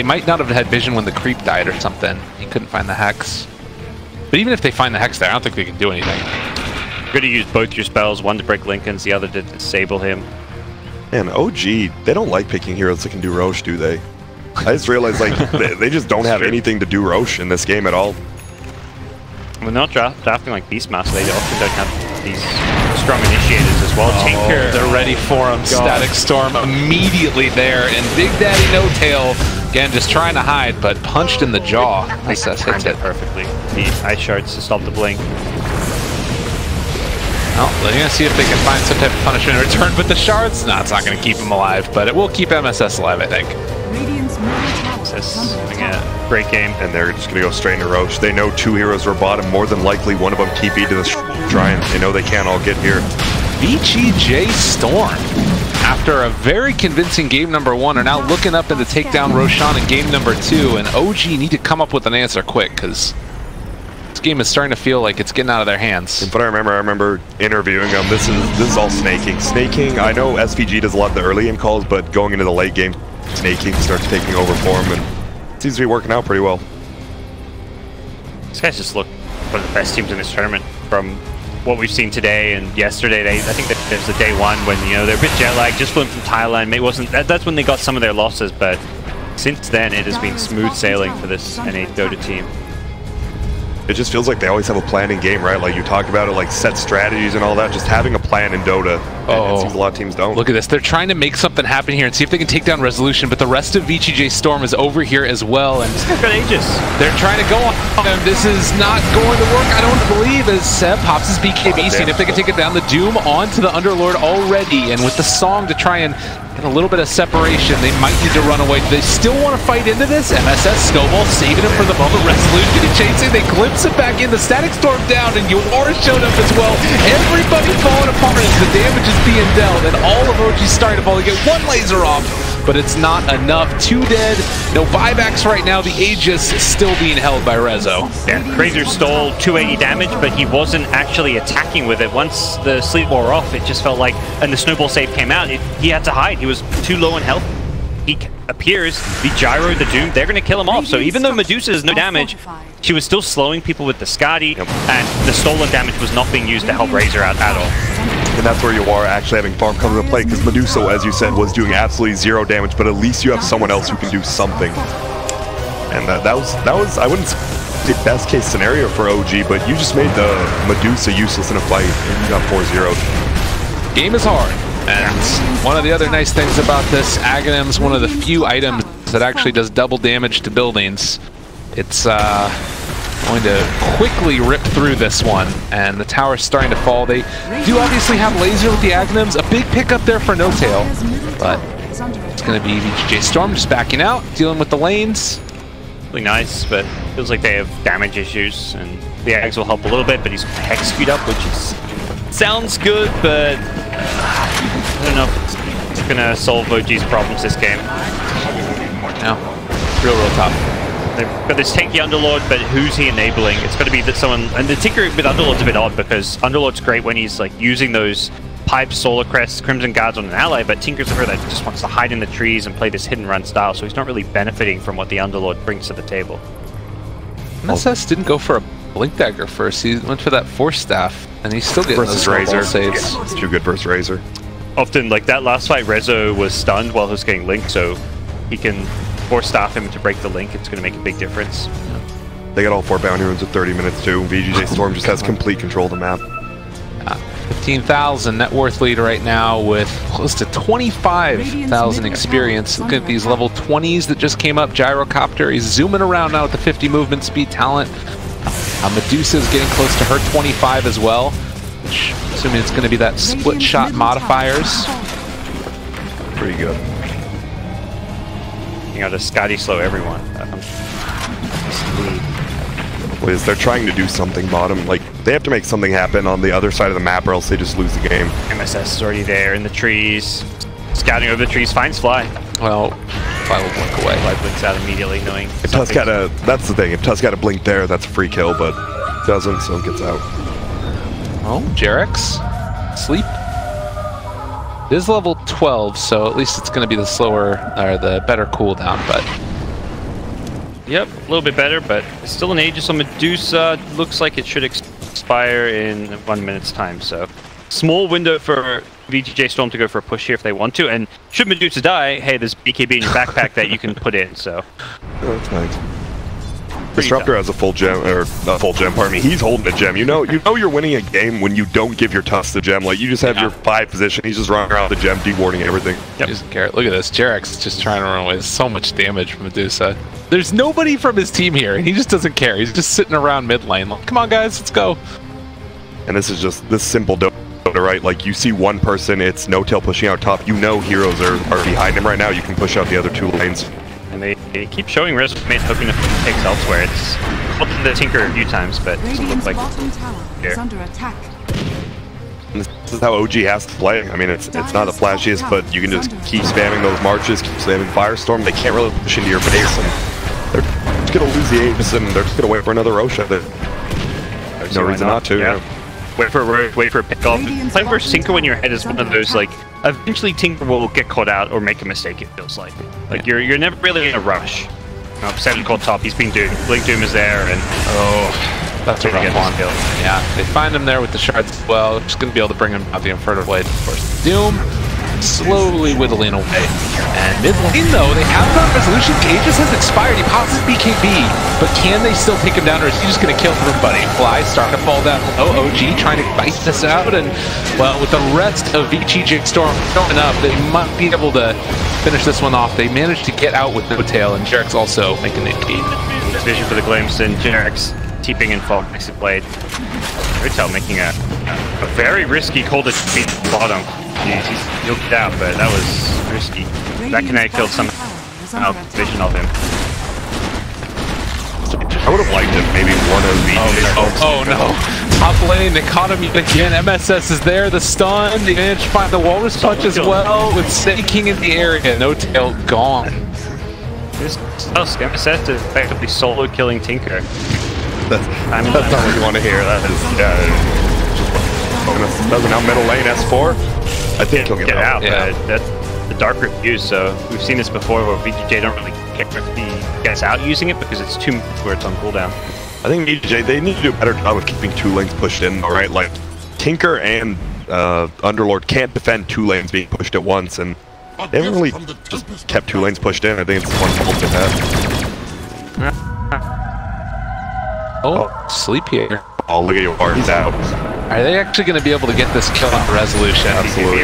might not have had vision when the creep died or something. He couldn't find the Hex. But even if they find the Hex there, I don't think they can do anything. You're going to use both your spells, one to break Linken's, the other to disable him. And OG, they don't like picking heroes that can do Roche, do they? I just realized, like, they just don't have anything to do Roche in this game at all. We're not drafting like Beastmaster, they often don't have these strong initiators as well. Tinker, they're ready for him. Static Storm immediately there, and Big Daddy No Tail, again, just trying to hide, but punched in the jaw. SS hits it perfectly. The Ice Shards to stop the blink. Well, they're going to see if they can find some type of punishment in return, but the Shards, no, it's not going to keep him alive, but it will keep MSS alive, I think. MSS having a great game. And they're just going to go straight into Roche. They know 2 heroes were bottom. More than likely, one of them TP to the shrine. They know they can't all get here. VGJ Storm after a very convincing game number 1, are now looking up into take down Roshan in game number 2, and OG need to come up with an answer quick, because this game is starting to feel like it's getting out of their hands. But I remember interviewing them. This is all snaking. Snaking, I know SVG does a lot of the early game calls, but going into the late game, snaking starts taking over for him, and it seems to be working out pretty well. These guys just look one of the best teams in this tournament from what we've seen today and yesterday. I think that there's the day 1 when, you know, they're a bit jet lagged, just flew from Thailand. It wasn't that's when they got some of their losses, but since then it has been smooth sailing for this NA Dota team. It just feels like they always have a plan in game, right? Like you talked about it, like set strategies and all that. Just having a plan in Dota. It seems a lot of teams don't. Look at this. They're trying to make something happen here and see if they can take down Resolution, but the rest of VGJ Storm is over here as well. And they've got Aegis. They're trying to go on them. This is not going to work, I don't believe, as Seb pops his BKB, seeing if they can take it down. The Doom onto the Underlord already, and with the song to try and get a little bit of separation, they might need to run away. Do they still want to fight into this? MSS Snowball saving him for the moment. Resolution and chasing. They glimpse it back in. The Static Storm down, and Yoar showed up as well. Everybody falling apart as the damage is being dealt, and all of OG's starting to fall. They get 1 laser off, but it's not enough. 2 dead. No buybacks right now. The Aegis is still being held by Rezo. Yeah, Razor stole 280 damage, but he wasn't actually attacking with it. Once the sleep wore off, it just felt like, and the snowball save came out, he had to hide. He was too low in health. He appears, the Gyro, the Doom, they're going to kill him off. So even though Medusa has no damage, she was still slowing people with the Skadi, and the stolen damage was not being used to help Razor out at all. And that's where you are actually having farm come into play, because Medusa, as you said, was doing absolutely 0 damage, but at least you have someone else who can do something. And that was I wouldn't say best case scenario for OG, but you just made the Medusa useless in a fight, and you got 4-0. Game is hard. And one of the other nice things about this, Aghanim's one of the few items that actually does double damage to buildings. It's going to quickly rip through this one, and the tower's starting to fall. They do obviously have laser with the Aghanim's, a big pickup there for No Tail, but it's going to be VGJ Storm just backing out, dealing with the lanes. Really nice, but feels like they have damage issues, and the Ags will help a little bit, but he's hex queued up, which is sounds good, but I don't know if it's going to solve OG's problems this game. No, real tough. They've got this tanky Underlord, but who's he enabling? It's got to be that someone, and the Tinker with Underlord's a bit odd, because Underlord's great when he's like using those pipes, Solar Crests, Crimson Guards on an ally, but Tinker's a hero that just wants to hide in the trees and play this hit and run style, so he's not really benefiting from what the Underlord brings to the table. MSS didn't go for a Blink Dagger first, he went for that Force Staff, and he's still getting those Razor saves. Yeah, it's too good versus Razor. Often, like that last fight, Rezo was stunned while he was getting Link, so he can Force Staff him to break the Link. It's going to make a big difference. They got all 4 bounty runes at 30 minutes too. VGJ Storm just has complete control of the map. 15,000 net worth lead right now with close to 25,000 experience. Look at these level 20s that just came up. Gyrocopter, he's zooming around now with the 50 movement speed talent. Medusa's getting close to her 25 as well, which assuming it's going to be that split shot modifiers. Pretty good. You know, to Skadi slow everyone. Liz, they're trying to do something bottom. Like, they have to make something happen on the other side of the map or else they just lose the game. MSS is already there in the trees. Scouting over the trees, finds Fly. Well, Fly will blink away. Fly blinks out immediately, knowing if Tusk had a, that's the thing, if Tusk had a blink there, that's a free kill, but doesn't, so it gets out. Oh, Jarex, sleep. It is level 12, so at least it's going to be the slower, or the better cooldown, but... Yep, a little bit better, but it's still an Aegis on Medusa. Looks like it should expire in 1 minute's time, so... Small window for VGJ Storm to go for a push here if they want to, and should Medusa die, hey, there's BKB in your backpack that you can put in, so... Oh, that's nice. Disruptor has a full gem, or not full gem, pardon me. He's holding a gem. You know you're winning a game when you don't give your Tusk the gem. Like, you just have your 5 position. He's just running around the gem, dewarding everything. Yep. He doesn't care. Look at this. Jarex is just trying to run away. So much damage from Medusa. There's nobody from his team here, and he just doesn't care. He's just sitting around mid lane. Like, come on, guys, let's go. And this is just this simple Dota, right? Like, you see one person, it's No Tail pushing out top. You know heroes are behind him right now. You can push out the other 2 lanes. And they keep showing Resonate, hoping to put takes elsewhere. It's called the Tinker a few times, but it doesn't look like bottom tower is under attack. This is how OG has to play. I mean, it's not the flashiest, but you can just keep spamming those marches, keep spamming Firestorm. They can't really push into your base, and they're just gonna lose the Aegis, and they're just gonna wait for another Rosha. There's no reason not to. Yeah. Wait for a pick-off. Playing versus Tinker when you're ahead is one of those, like, eventually Tinker will get caught out or make a mistake, it feels like. Like, you're never really in a rush. Seven caught top, he's been doomed. Blink Doom is there, and that's a rough one. Yeah, they find him there with the shards as well. Just gonna be able to bring him out the Inferno Blade, of course. Doom slowly whittling away. And mid lane though, they have that resolution. Aegis has expired. He pops his BKB, but can they still take him down, or is he just gonna kill everybody? Fly starting to fall down low. OG trying to bite this out, and well, with the rest of VGJ Storm showing up, they might be able to finish this one off. They managed to get out with no tail, and Jarek's also making it key. Vision for the glimpse, and Jarek's TPing in fog next to Blade. Hotel making a very risky call to beat the bottom. He'll get out, but that was risky. That kinetic field somehow vision of him. I would have liked it maybe one of the. Oh no! Top lane, they caught him again. MSS is there, the stun. They managed to find the Walrus Punch as well with Snake King in the area. No tail gone. This Tusk, MSS is effectively solo killing Tinker. That's not what you want to hear. That is. Doesn't out middle lane S4. I think he'll get out. Yeah. That's the Dark Review, so we've seen this before where VGJ don't really care if he gets out using it because it's 2 minutes where it's on cooldown. I think VGJ, they need to do a better job of keeping 2 lanes pushed in, alright? Like, Tinker and Underlord can't defend 2 lanes being pushed at once, and they haven't really just kept 2 lanes pushed in. I think it's one fault they've had. Oh, sleep here. Oh, look at your he's out. Are they actually going to be able to get this kill on the resolution? Absolutely.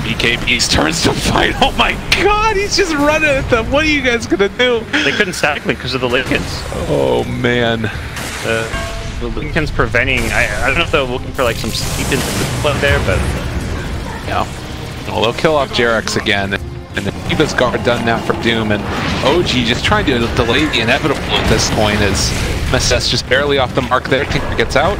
BKB's turns to fight. Oh my god, he's just running at them. What are you guys going to do? They couldn't stack me because of the Lincolns. Oh man. The Lincoln's preventing. I don't know if they're looking for like some sleep into the flow there, but. Yeah. Well, they'll kill off Jarex again. And the Eva's guard done now for Doom, and OG just trying to delay the inevitable at this point as MSS just barely off the mark there. Tinker gets out.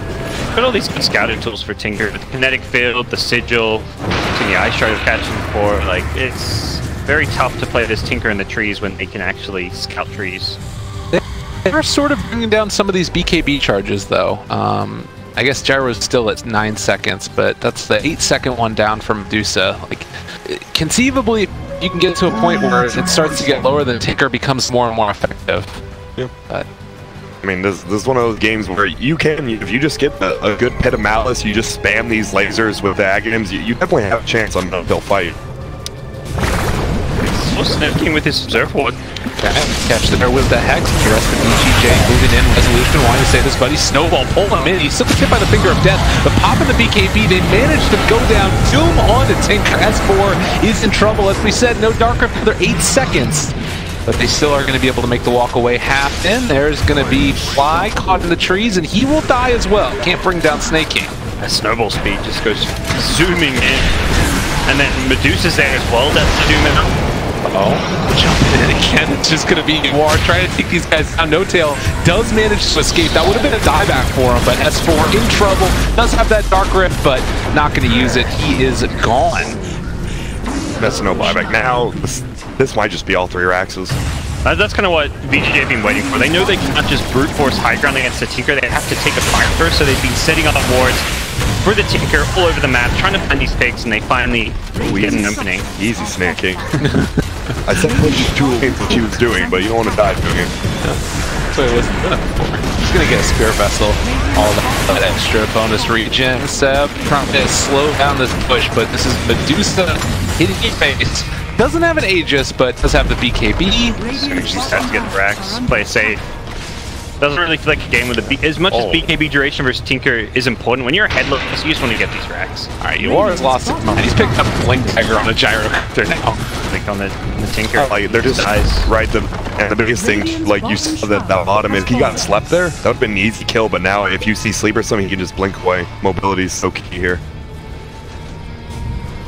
Got all these good scouting tools for Tinker. The kinetic field, the sigil, the ice shard of catching for. Like, it's very tough to play this Tinker in the trees when they can actually scout trees. They are sort of bringing down some of these BKB charges though. I guess Gyro's still at 9 seconds, but that's the 8-second one down from Medusa. Like, conceivably, you can get to a point where it starts to get lower, then Tinker becomes more and more effective. Yeah. But I mean, this is one of those games where you can, if you just get a good pit of malice, you just spam these lasers with the Aghanims, you definitely have a chance on they'll fight. So Snipking with his Observe Ward. Catch there with the Hex. The rest of VGJ moving in. Resolution wanting to save this buddy. Snowball pull him in. He's still hit by the finger of death. The pop in the BKB. They managed to go down. Doom on to Tinker. S4 is in trouble. As we said, no Dark Rip for another 8 seconds. But they still are going to be able to make the walk away half in. There's going to be Fly caught in the trees, and he will die as well. Can't bring down Snake King. That snowball speed just goes zooming in. And then Medusa's there as well. That's zooming up. Oh, jumping in again. It's just going to be War trying to take these guys down. No Tail does manage to escape. That would have been a dieback for him, but S4 in trouble. Does have that Dark Rift, but not going to use it. He is gone. That's no buyback. Now, this might just be all 3 Raxes. That's kind of what VGJ have been waiting for. They know they cannot just brute force high ground against the Tinker. They have to take a fire first, so they've been setting up wards for the Tinker all over the map, trying to find these pigs, and they finally get an opening. Easy Snake King. I said push 2 lanes what she was doing, but you don't want to die doing it. That's what it was done for. He's going to get a Spear Vessel. All that extra bonus regen. Seb trying to slow down this push, but this is Medusa hitting your face. Doesn't have an Aegis, but does have the BKB. She starts to get the racks. Play it safe. Doesn't really feel like a game with as much as BKB duration versus Tinker is important. When you're headless, you just want to get these racks. Alright, Yuara's lost his mind. He's picked up Blink Dagger on a Gyrocopter now. Like on the Tinker. Like, they're just right. And the biggest thing, like you saw that bottom is he got slept there. That would have been an easy kill, but now if you see sleep or something, he can just blink away. Mobility is so key here.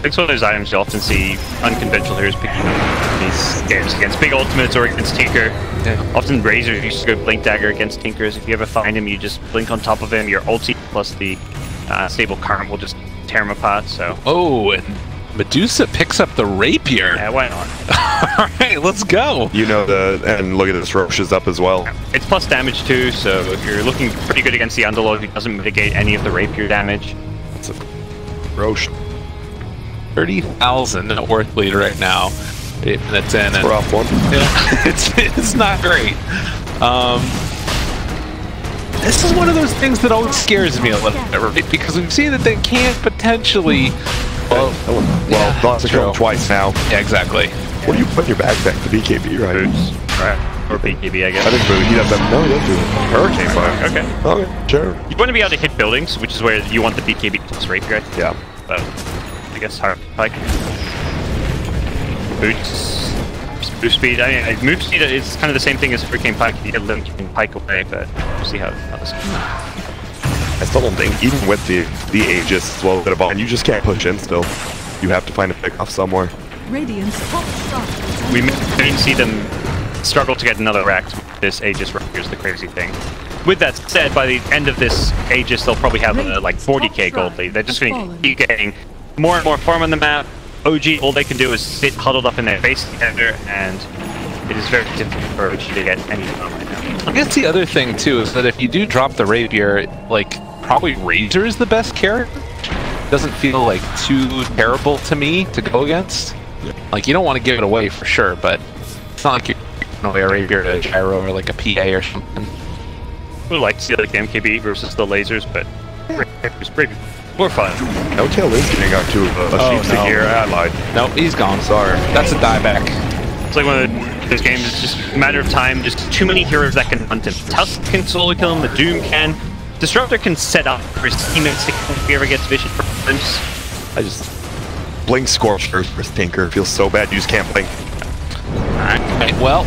It's one of those items you often see unconventional heroes picking up in these games against big ultimates or against Tinker. Yeah. Often Razor used to go Blink Dagger against Tinkers. If you ever find him, you just blink on top of him, your ulti plus the Stable Current will just tear him apart, so... Oh, and Medusa picks up the rapier. Yeah, why not? Alright, let's go. You know, and look at this, Roche is up as well. It's plus damage too, so if you're looking pretty good against the Underlord, who doesn't mitigate any of the rapier damage. It's a Roche. 30,000 net worth lead right now. 8 minutes in. It's a rough one. Yeah, it's not great. This is one of those things that always scares me a little bit, right? Because we've seen that they can't potentially... Well, lost a kill twice now. Yeah, exactly. What do you put in your backpack? The BKB, right? Boots. Right. Or BKB, I guess. I think he does have... No, he does do it. Hurricane Fire. Okay. Okay, sure. You want to be able to hit buildings, which is where you want the BKB plus rapier. Yeah. But I guess hard pike. Boots. Move speed. I mean, move speed is kind of the same thing as Hurricane Pike. You get Link, you can pike away, but we'll see how this goes. I still don't think, even with the Aegis as well, and you just can't push in still. You have to find a pick off somewhere. Radiant's top shot. We may see them struggle to get another rack. This Aegis Rapier is the crazy thing. With that said, by the end of this Aegis, they'll probably have like 40k gold lead. They're just going to keep getting more and more farm on the map. OG, all they can do is sit huddled up in their base together, and it is very difficult for OG to get any farm right now. I guess the other thing too is that if you do drop the rapier, like probably Razor is the best character. Doesn't feel like too terrible to me to go against. Like you don't want to give it away for sure, but it's not like you're giving away a rapier to a gyro or like a PA or something. We'd like to see like the MKB versus the lasers, but it's pretty more fun. No tail is getting up to a sheepstick here. I lied. Nope, he's gone. Sorry. That's a dieback. It's like one of those games, it's just a matter of time, just too many heroes that can hunt him. Tusk can solo kill him, the Doom can. Disruptor can set up for his teammates if he ever gets vision problems. I just... Blink Scorch first for Tinker. Feels so bad, you just can't blink. Alright, well,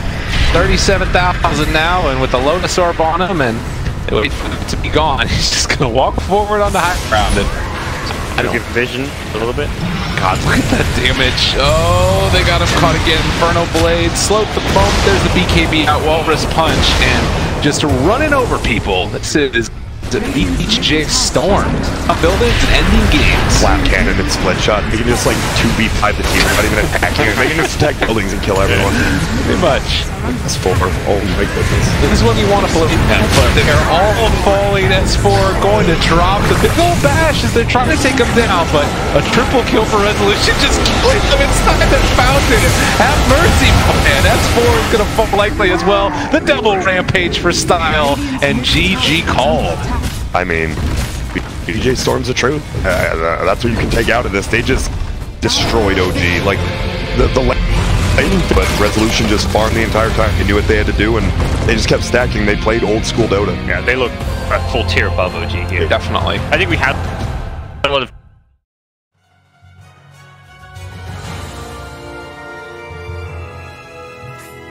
37,000 now, and with the Lotus Orb on him, and they wait for him to be gone, he's just gonna walk forward on the high ground and... I don't give vision a little bit. God, look at that damage. Oh, they got him caught again. Inferno Blade, slope the bump, there's the BKB out, Walrus Punch, and just running over people. This is the VGJ Storm. Buildings and ending games. Flat cannon and split shot. They can just like 2v5 the team, not even attacking. They can just attack buildings and kill everyone. Pretty much. S4. Oh my goodness. This is when you want to play them, but they're all falling. S4 going to drop the big old bash as they're trying to take them down, but a triple kill for Resolution just killing them inside that fountain. Have mercy, man. S4 is going to fall likely as well. The double Rampage for Style, and GG called. I mean, VGJ Storm's the truth. That's what you can take out of this. They just destroyed OG. Like, the lane, but Resolution just farmed the entire time. They knew what they had to do, and they just kept stacking. They played old school Dota. Yeah, they look a full tier above OG here. Definitely. I think we have